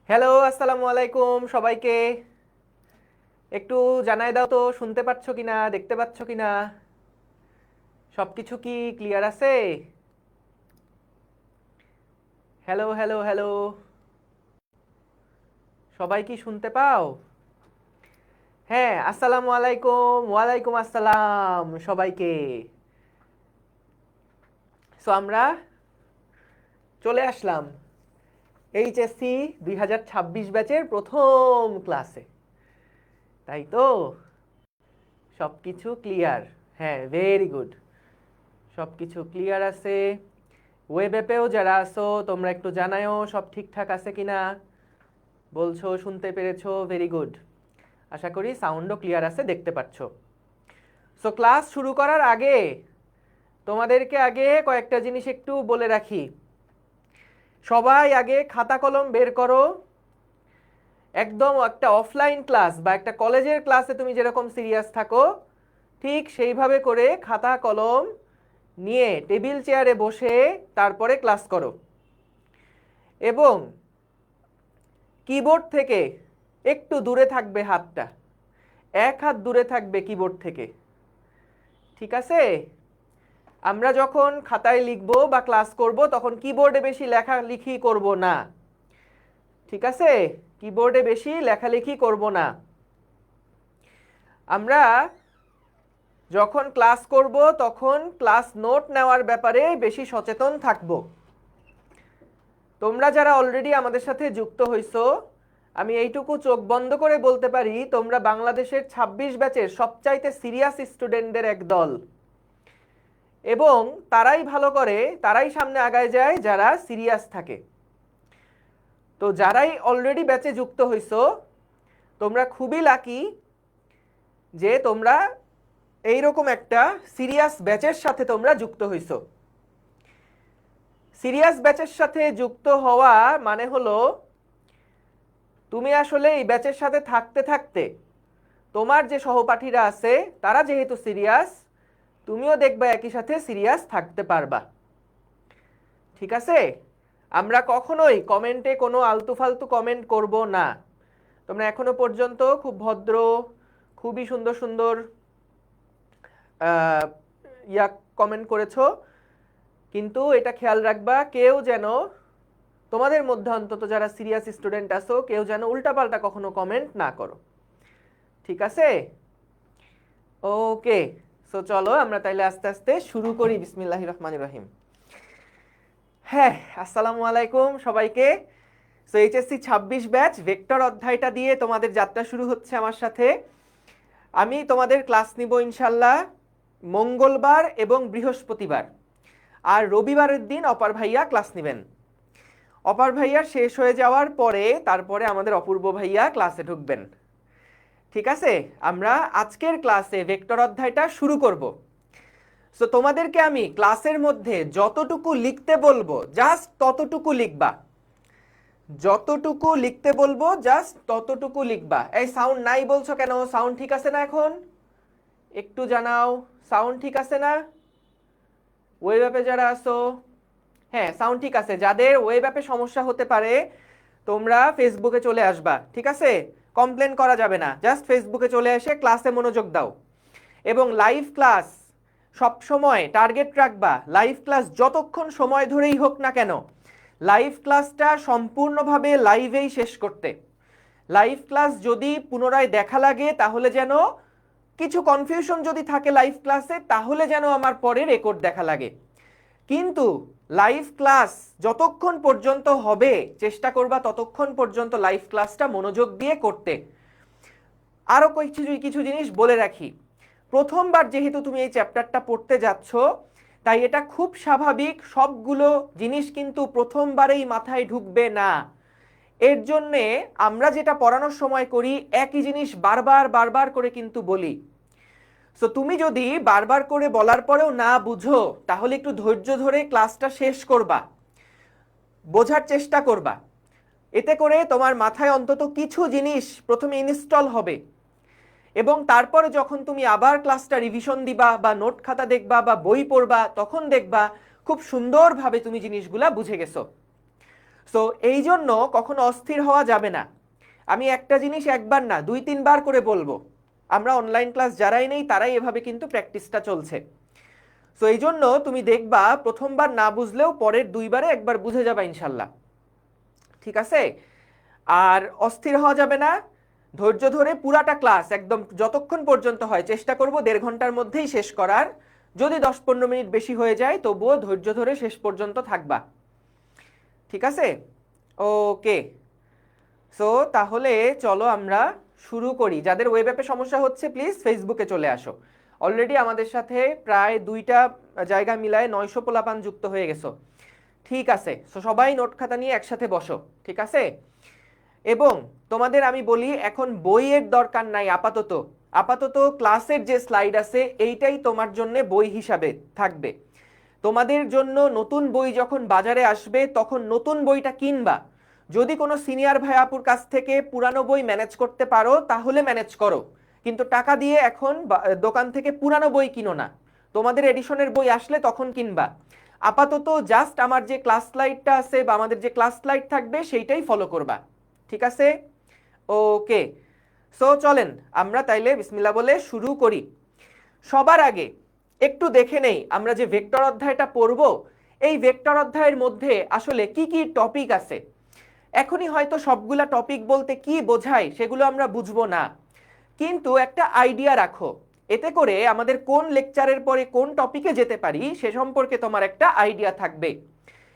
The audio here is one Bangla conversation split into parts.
হ্যালো, আসসালামু আলাইকুম সবাইকে। একটু জানাই দাও তো, শুনতে পাচ্ছ কিনা, দেখতে পাচ্ছ কিনা? সবকিছু কি ক্লিয়ার আছে? হ্যালো হ্যালো হ্যালো, সবাই কি শুনতে পাও? হ্যাঁ, আসসালামু আলাইকুম, ওয়ালাইকুম আসসালাম সবাইকে। সো আমরা চলে আসলাম এইচএসসি 2026 ব্যাচের প্রথম ক্লাসে, তাই তো? সবকিছু ক্লিয়ার? হ্যাঁ, ভেরি গুড। সবকিছু ক্লিয়ার আছে। ওয়েব অ্যাপেও যারা আছো তোমরা একটু জানায়ও সব ঠিকঠাক আছে কিনা। বলছো শুনতে পেরেছো, ভেরি গুড। আশা করি সাউন্ডও ক্লিয়ার আছে, দেখতে পাচ্ছ। সো ক্লাস শুরু করার আগে তোমাদেরকে আগে কয়েকটা জিনিস একটু বলে রাখি। সবাই আগে খাতা কলম বের করো। একদম একটা অফলাইন ক্লাস বা একটা কলেজের ক্লাসে তুমি যেরকম সিরিয়াস থাকো, ঠিক সেইভাবে করে খাতা কলম নিয়ে টেবিল চেয়ারে বসে তারপরে ক্লাস করো। এবং কিবোর্ড থেকে একটু দূরে থাকবে হাতটা, এক হাত দূরে থাকবে কিবোর্ড থেকে, ঠিক আছে? আমরা যখন খাতায় লিখব বা ক্লাস করব তখন কিবোর্ডে বেশি লেখালেখি করব না, ঠিক আছে? কিবোর্ডে বেশি লেখালেখি করব না। আমরা যখন ক্লাস করব তখন ক্লাস নোট নেওয়ার ব্যাপারে বেশি সচেতন থাকব। তোমরা যারা অলরেডি আমাদের সাথে যুক্ত হইছো, আমি এইটুকু চোখ বন্ধ করে বলতে পারি তোমরা বাংলাদেশের 26 ব্যাচের সবচাইতে সিরিয়াস স্টুডেন্টদের এক দল। এবং তারাই ভালো করে, তারাই সামনে আগায় যায় যারা সিরিয়াস থাকে। তো যারাই অলরেডি ব্যাচে যুক্ত হইছো তোমরা খুবই লাকি যে তোমরা এইরকম একটা সিরিয়াস ব্যাচের সাথে তোমরা যুক্ত হইছো। সিরিয়াস ব্যাচের সাথে যুক্ত হওয়া মানে হলো তুমি আসলে এই ব্যাচের সাথে থাকতে থাকতে তোমার যে সহপাঠীরা আছে তারা যেহেতু সিরিয়াস, তুমিও দেখবা একই সাথে সিরিয়াস থাকতে পারবা, ঠিক আছে? আমরা কখনোই কমেন্টে কোনো আলতু ফালতু কমেন্ট করব না। তোমরা এখনো পর্যন্ত খুব ভদ্র, খুবই সুন্দর সুন্দর ইয়া কমেন্ট করেছো, কিন্তু এটা খেয়াল রাখবা কেউ যেন তোমাদের মধ্যে অন্তত যারা সিরিয়াস স্টুডেন্ট আছো কেউ যেন উল্টাপাল্টা কখনো কমেন্ট না করো, ঠিক আছে? ওকে, সো চলো আমরা তাইলে আস্তে আস্তে শুরু করি। বিসমিল্লাহির রহমানির রহিম। হ্যাঁ, আসসালামু আলাইকুম সবাইকে। সো এইচএসসি 26 ব্যাচ ভেক্টর অধ্যায়টা দিয়ে তোমাদের যাত্রা শুরু হচ্ছে আমার সাথে। আমি তোমাদের ক্লাস নিব ইনশাল্লাহ মঙ্গলবার এবং বৃহস্পতিবার, আর রবিবারের দিন অপার ভাইয়া ক্লাস নেবেন। অপার ভাইয়া শেষ হয়ে যাওয়ার পরে তারপরে আমাদের অপূর্ব ভাইয়া ক্লাসে ঢুকবেন, ঠিক আছে? আমরা আজকের ক্লাসে ভেক্টর অধ্যায়টা শুরু করব। সো তোমাদেরকে আমি ক্লাসের মধ্যে যতটুকু লিখতে বলবো জাস্ট ততটুকু লিখবা, যতটুকু লিখতে বলবো জাস্ট ততটুকু লিখবা। এই সাউন্ড নাই বলছো কেন? সাউন্ড ঠিক আছে না এখন? একটু জানাও, সাউন্ড ঠিক আছে না? ওয়েব অ্যাপে যারা আসো, হ্যাঁ সাউন্ড ঠিক আছে। যাদের ওয়েব অ্যাপে সমস্যা হতে পারে তোমরা ফেসবুকে চলে আসবা, ঠিক আছে? কমপ্লেন করা যাবে না, জাস্ট ফেসবুকে চলে এসে ক্লাসে মনোযোগ দাও। এবং লাইভ ক্লাস সব সময় টার্গেট রাখবা, লাইভ ক্লাস যতক্ষণ সময় ধরেই হোক না কেন লাইভ ক্লাসটা সম্পূর্ণভাবে লাইভেই শেষ করতে। লাইভ ক্লাস যদি পুনরায় দেখা লাগে তাহলে যেন, কিছু কনফিউশন যদি থাকে লাইভ ক্লাসে তাহলে যেন আমার পরে রেকর্ড দেখা লাগে। কিন্তু লাইভ ক্লাস যতক্ষণ পর্যন্ত হবে চেষ্টা করবা ততক্ষণ পর্যন্ত লাইভ ক্লাসটা মনোযোগ দিয়ে করতে। আরও কিছু জিনিস বলে রাখি। প্রথমবার যেহেতু তুমি এই চ্যাপ্টারটা পড়তে যাচ্ছ তাই এটা খুব স্বাভাবিক, সবগুলো জিনিস কিন্তু প্রথমবারেই মাথায় ঢুকবে না। এর জন্যে আমরা যেটা পড়ানোর সময় করি একই জিনিস বারবার বারবার করে কিন্তু বলি। সো তুমি যদি বারবার করে বলার পরেও না বুঝো তাহলে একটু ধৈর্য ধরে ক্লাসটা শেষ করবা, বোঝার চেষ্টা করবা। এতে করে তোমার মাথায় অন্তত কিছু জিনিস প্রথমে ইনস্টল হবে এবং তারপরে যখন তুমি আবার ক্লাসটা রিভিশন দিবা বা নোট খাতা দেখবা বা বই পড়বা তখন দেখবা খুব সুন্দরভাবে তুমি জিনিসগুলা বুঝে গেছো। সো এই জন্য কখনো অস্থির হওয়া যাবে না। আমি একটা জিনিস একবার না 2-3 বার করে বলবো। আমরা অনলাইন ক্লাস যারাই নেই তারাই এভাবে কিন্তু প্র্যাকটিসটা চলছে। সো এই জন্য তুমি দেখবা প্রথমবার না বুঝলেও পরের 2বারে একবার বুঝে যাবা ইনশাল্লাহ। ঠিক আছে? আর অস্থির হওয়া যাবে না, ধৈর্য ধরে পুরাটা ক্লাস একদম যতক্ষণ পর্যন্ত হয় চেষ্টা করব 1.5 ঘন্টার মধ্যেই শেষ করার। যদি 10-15 মিনিট বেশি হয়ে যায় তবুও ধৈর্য ধরে শেষ পর্যন্ত থাকবা। ঠিক আছে? ওকে। সো তাহলে চলো আমরা শুরু করি। যাদের ওয়েব অ্যাপে সমস্যা হচ্ছে প্লিজ ফেসবুকে চলে আসো। অলরেডি আমাদের সাথে প্রায় 2টা জায়গা মিলায় 900 পোলাপান যুক্ত হয়ে গেছো। ঠিক আছে, সো সবাই নোট খাতা নিয়ে একসাথে বসো। ঠিক আছে? এবং তোমাদের আমি বলি এখন বইয়ের দরকার নাই আপাতত। আপাতত ক্লাসের যে স্লাইড আছে এইটাই তোমার জন্য বই হিসাবে থাকবে। তোমাদের জন্য নতুন বই যখন বাজারে আসবে তখন নতুন বইটা কিনবা। যদি কোনো সিনিয়র ভাই আপুর কাছ থেকে পুরানো বই ম্যানেজ করতে পারো তাহলে ম্যানেজ করো, কিন্তু টাকা দিয়ে এখন দোকান থেকে পুরানো বই কিনো না। তোমাদের এডিশনের বই আসলে তখন কিনবা। আপাতত জাস্ট আমার যে ক্লাস স্লাইডটা আছে বা আমাদের যে ক্লাস স্লাইড থাকবে সেইটাই ফলো করবা। ঠিক আছে? ওকে। সো চলেন আমরা তাইলে বিসমিল্লাহ বলে শুরু করি। সবার আগে একটু দেখে নেই আমরা যে ভেক্টর অধ্যায়টা পড়ব এই ভেক্টর অধ্যায়ের মধ্যে আসলে কি কি টপিক আছে। এখনই হয়তো সবগুলা টপিক বলতে কি বোঝায় সেগুলো আমরা বুঝবো না, কিন্তু একটা আইডিয়া রাখো। এতে করে আমাদের কোন লেকচারের পরে কোন টপিকে যেতে পারি সে সম্পর্কে তোমার একটা আইডিয়া থাকবে।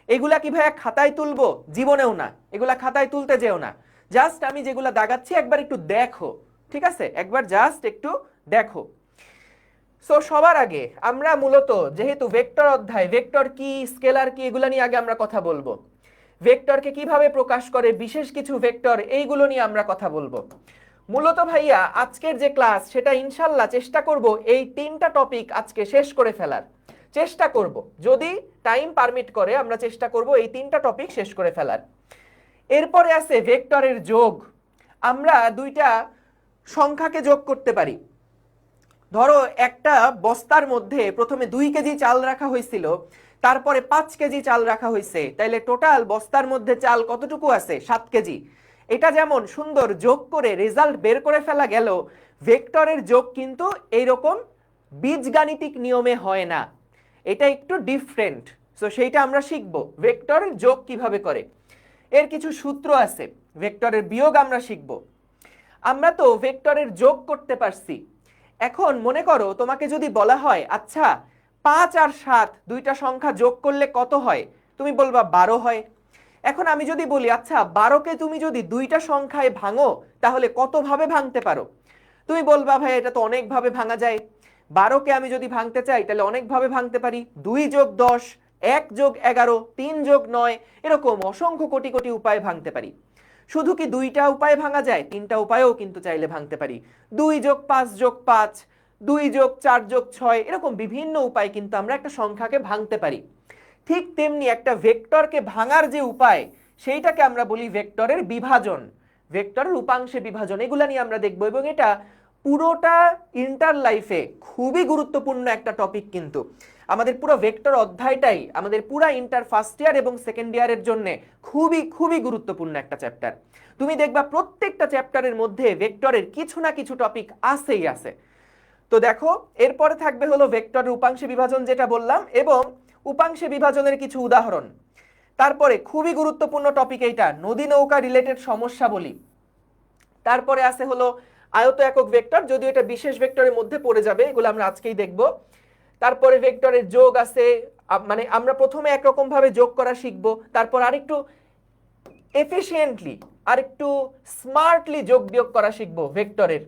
এগুলা কি ভাইয়া খাতায় তুলবো? জীবনেও না, এগুলা খাতায় তুলতে যেও না। জাস্ট আমি যেগুলা দাগাচ্ছি একবার একটু দেখো। ঠিক আছে? একবার জাস্ট একটু দেখো। সো সবার আগে আমরা মূলত যেহেতু ভেক্টর অধ্যায়, ভেক্টর কি স্কেলার কি এগুলা নিয়ে আগে আমরা কথা বলবো। ভেক্টরকে কিভাবে প্রকাশ করে, বিশেষ কিছু ভেক্টর, এইগুলো নিয়ে আমরা কথা বলবো। মূলত ভাইয়া আজকের যে ক্লাস সেটা ইনশাল্লাহ চেষ্টা করব এই 3টা টপিক আজকে শেষ করে ফেলার চেষ্টা করব। যদি টাইম পারমিট করে আমরা চেষ্টা করব এই 3টা টপিক শেষ করে ফেলার। এরপরে আছে ভেক্টরের যোগ। আমরা 2টা সংখ্যাকে যোগ করতে পারি। ধরো একটা বস্তার মধ্যে প্রথমে 2 কেজি চাল রাখা হয়েছিল, তারপরে 5 কেজি চাল রাখা হয়েছে, তাইলে টোটাল বস্তার মধ্যে চাল কতটুকু আছে? 7 কেজি। এটা যেমন সুন্দর যোগ করে রেজাল্ট বের করে ফেলা গেল, ভেক্টরের যোগ কিন্তু এইরকম বীজগাণিতিক নিয়মে হয় না, এটা একটু ডিফারেন্ট। সো সেইটা আমরা শিখব ভেক্টরের যোগ কিভাবে করে। এর কিছু সূত্র আছে। ভেক্টরের বিয়োগ আমরা শিখব। আমরা তো ভেক্টরের যোগ করতে পারছি। এখন মনে করো তোমাকে যদি বলা হয় আচ্ছা 5 আর 7 2টা সংখ্যা যোগ করলে কত হয়, তুমি বলবা 12 হয়। এখন আমি যদি বলি আচ্ছা 12কে তুমি যদি 2টা সংখ্যায় ভাঙো তাহলে কত ভাবে ভাঙতে পারো, তুমি বলবা ভাই এটা তো অনেক ভাবে ভাঙা যায়। 12কে আমি যদি ভাঙতে চাই তাহলে অনেক ভাবে ভাঙতে পারি। 2 যোগ 10, 1 যোগ 11, 3 যোগ 9, এরকম অসংখ্য কোটি কোটি উপায়ে ভাঙতে পারি। শুধু কি 2টা উপায়ে ভাঙা যায়? 3টা উপায়েও কিন্তু চাইলে ভাঙতে পারি। 2 যোগ 5 যোগ 5, 2 যোগ 4 যোগ 6, এরকম বিভিন্ন উপায় কিন্তু আমরা একটা সংখ্যাকে ভাঙতে পারি। ঠিক তেমনি একটা ভেক্টরকে ভাঙার যে উপায় সেইটাকে আমরা বলি ভেক্টরের বিভাজন, ভেক্টরের উপাংশে বিভাজন। এগুলা নিয়ে আমরা দেখব এবং এটা পুরোটা ইন্টার লাইফে খুবই গুরুত্বপূর্ণ একটা টপিক। কিন্তু আমাদের পুরো ভেক্টর অধ্যায়টাই আমাদের পুরো ইন্টার ফার্স্ট ইয়ার এবং সেকেন্ড ইয়ারের জন্য খুবই খুবই গুরুত্বপূর্ণ একটা চ্যাপ্টার। তুমি দেখবা প্রত্যেকটা চ্যাপ্টারের মধ্যে ভেক্টরের কিছু না কিছু টপিক আছেই আছে। তো দেখো এরপরে থাকবে হলো ভেক্টরের উপাংশে বিভাজন যেটা বললাম এবং উপাংশে বিভাজনের কিছু উদাহরণ। তারপরে খুবই গুরুত্বপূর্ণ টপিক এইটা, নদী নৌকা রিলেটেড সমস্যা বলি। তারপরে আছে হলো আয়ত একক ভেক্টর, যদিও এটা বিশেষ ভেক্টরের মধ্যে পড়ে যাবে, এগুলো আমরা আজকেই দেখব। তারপরে ভেক্টরের যোগ আছে, মানে আমরা প্রথমে একরকম ভাবে যোগ করা শিখব, তারপর আরেকটু এফিশিয়েন্টলি আরেকটু স্মার্টলি যোগ বিয়োগ করা শিখব ভেক্টরের।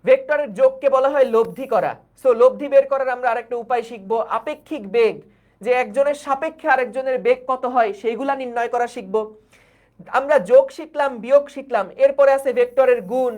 ভেক্টরের যোগকে বলা হয় লব্ধি করা। সো লব্ধি বের করার আমরা আরেকটা উপায় শিখব। আপেক্ষিক বেগ, যে একজনের সাপেক্ষে আরেকজনের বেগ কত হয় সেইগুলা নির্ণয় করা শিখব। আমরা যোগ শিখলাম, বিয়োগ শিখলাম। এরপরে আছে ভেক্টরের গুণ,